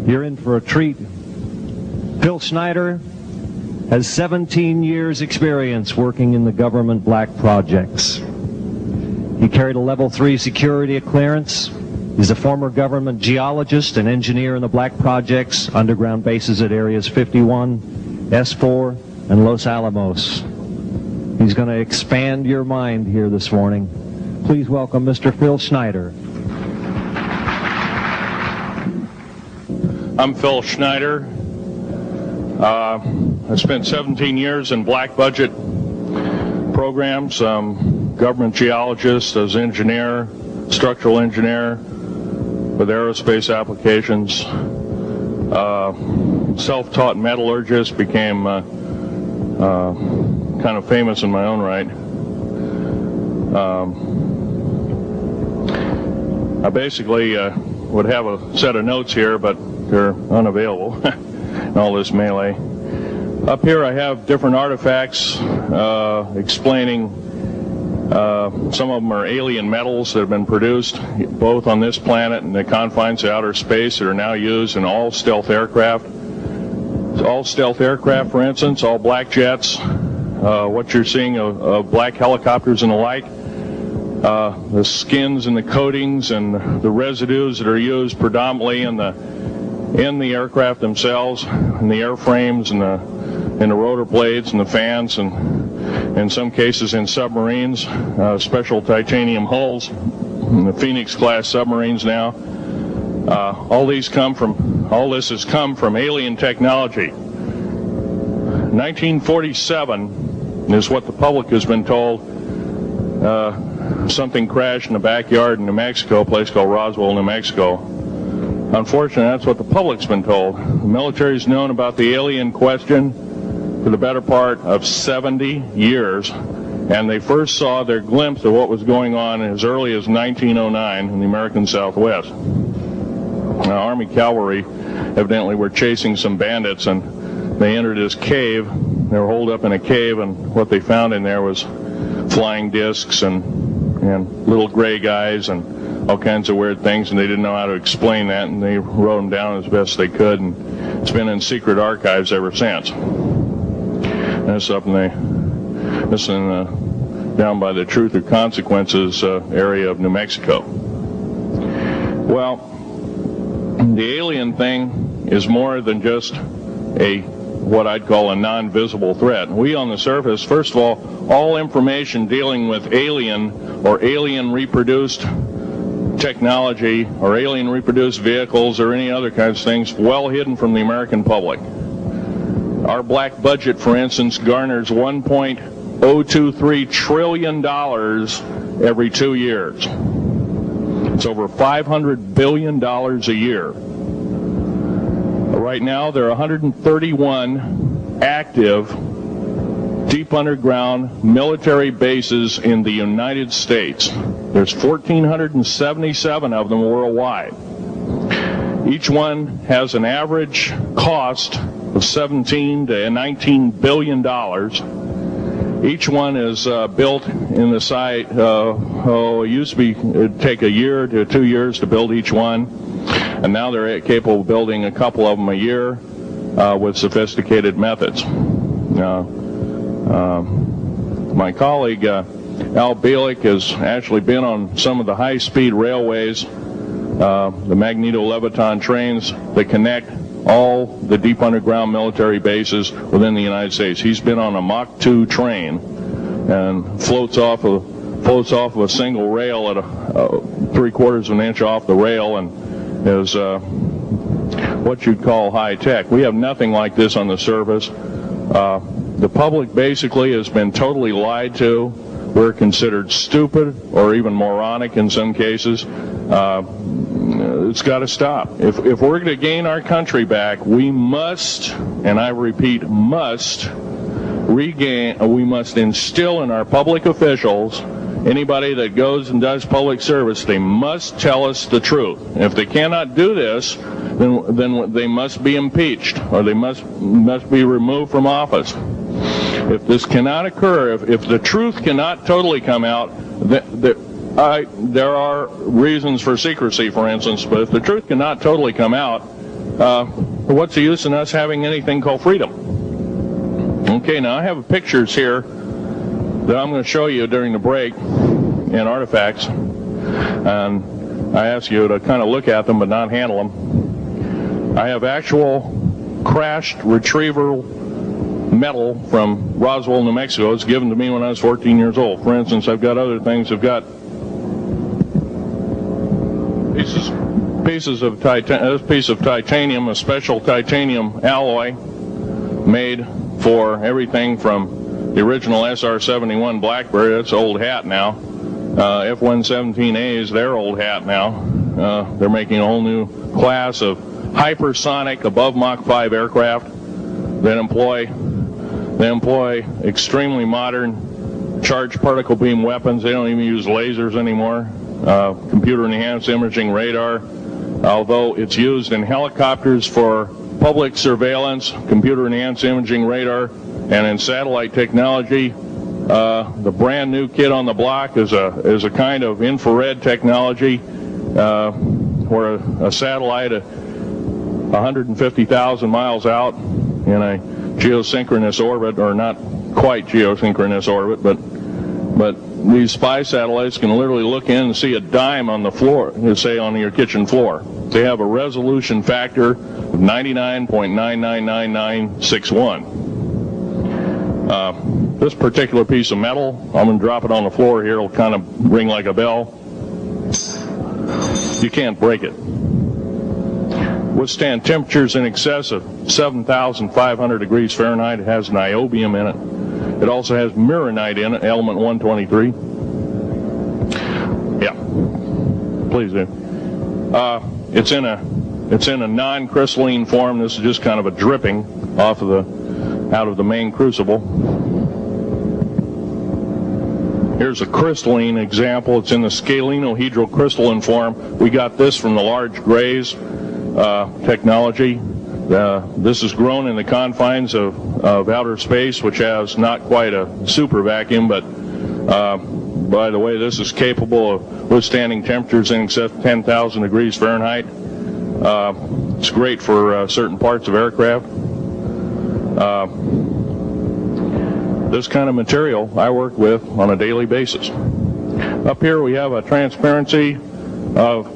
You're in for a treat. Phil Schneider has 17 years experience working in the government black projects. He carried a level 3 security clearance. He's a former government geologist and engineer in the black projects, underground bases at areas 51, S4, and Los Alamos. He's going to expand your mind here this morning. Please welcome Mr. Phil Schneider. I'm Phil Schneider. I spent 17 years in black budget programs, government geologist, as engineer, structural engineer with aerospace applications, self-taught metallurgist, became kind of famous in my own right. I basically would have a set of notes here, but they're unavailable in all this melee. Up here I have different artifacts explaining some of them are alien metals that have been produced both on this planet and the confines of outer space that are now used in all stealth aircraft. All stealth aircraft, for instance, all black jets, what you're seeing of black helicopters and the like, the skins and the coatings and the residues that are used predominantly in the aircraft themselves, in the airframes and the rotor blades and the fans, and in some cases in submarines, special titanium hulls, in the Phoenix class submarines now. All this has come from alien technology. 1947 is what the public has been told. Something crashed in the backyard in New Mexico, a place called Roswell, New Mexico. Unfortunately, that's what the public's been told. The military's known about the alien question for the better part of 70 years, and they first saw their glimpse of what was going on as early as 1909 in the American Southwest. Now, Army cavalry evidently were chasing some bandits, and they entered this cave. They were holed up in a cave, and what they found in there was flying discs and little gray guys and all kinds of weird things, and they didn't know how to explain that, and they wrote them down as best they could, and it's been in secret archives ever since. And it's up down by the Truth or Consequences area of New Mexico. Well, the alien thing is more than just what I'd call a non-visible threat. We on the surface, first of all information dealing with alien or alien reproduced technology or alien reproduced vehicles or any other kinds of things well hidden from the American public. Our black budget, for instance, garners $1.023 trillion every 2 years. It's over $500 billion a year. Right now, there are 131 active deep underground military bases in the United States. There's 1,477 of them worldwide. Each one has an average cost of $17 to $19 billion. Each one is built in the site. It used to it'd take a year to 2 years to build each one, and now they're capable of building a couple of them a year with sophisticated methods. My colleague Al Bielek has actually been on some of the high-speed railways, the magneto-leviton trains that connect all the deep underground military bases within the United States. He's been on a Mach 2 train and floats off of a single rail at 3/4 of an inch off the rail, and is what you'd call high tech. We have nothing like this on the surface. The public basically has been totally lied to. We're considered stupid or even moronic in some cases. It's got to stop. If we're going to gain our country back, we must, and I repeat, must instill in our public officials, anybody that goes and does public service, they must tell us the truth. If they cannot do this, then they must be impeached, or they must be removed from office. If this cannot occur, if the truth cannot totally come out, there are reasons for secrecy, for instance, but if the truth cannot totally come out, what's the use in us having anything called freedom? Okay, now I have pictures here that I'm going to show you during the break in artifacts, and I ask you to kind of look at them but not handle them. I have actual crashed retrieval metal from Roswell, New Mexico. It's given to me when I was 14 years old. For instance, I've got other things. I've got pieces of this piece of titanium, a special titanium alloy made for everything from the original SR-71 Blackberry. That's old hat now. F-117A is their old hat now. They're making a whole new class of hypersonic above Mach 5 aircraft that employ extremely modern charged particle beam weapons. They don't even use lasers anymore. Computer enhanced imaging radar, although it's used in helicopters for public surveillance, computer enhanced imaging radar, and in satellite technology. The brand new kid on the block is a kind of infrared technology where a satellite 150,000 miles out in a geosynchronous orbit, or not quite geosynchronous orbit, but these spy satellites can literally look in and see a dime on the floor, say on your kitchen floor. They have a resolution factor of 99.999961. This particular piece of metal, I'm going to drop it on the floor here. It'll kind of ring like a bell. You can't break it. Withstand temperatures in excess of 7,500 degrees Fahrenheit. It has niobium in it. It also has mironite in it, element 123. Yeah, please do. It's in a non-crystalline form. This is just kind of a dripping out of the main crucible. Here's a crystalline example. It's in the scalenohedral crystalline form. We got this from the large grays technology. This is grown in the confines of outer space, which has not quite a super vacuum, but by the way, this is capable of withstanding temperatures in excess of 10,000 degrees Fahrenheit. It's great for certain parts of aircraft. This kind of material I work with on a daily basis. Up here we have a transparency of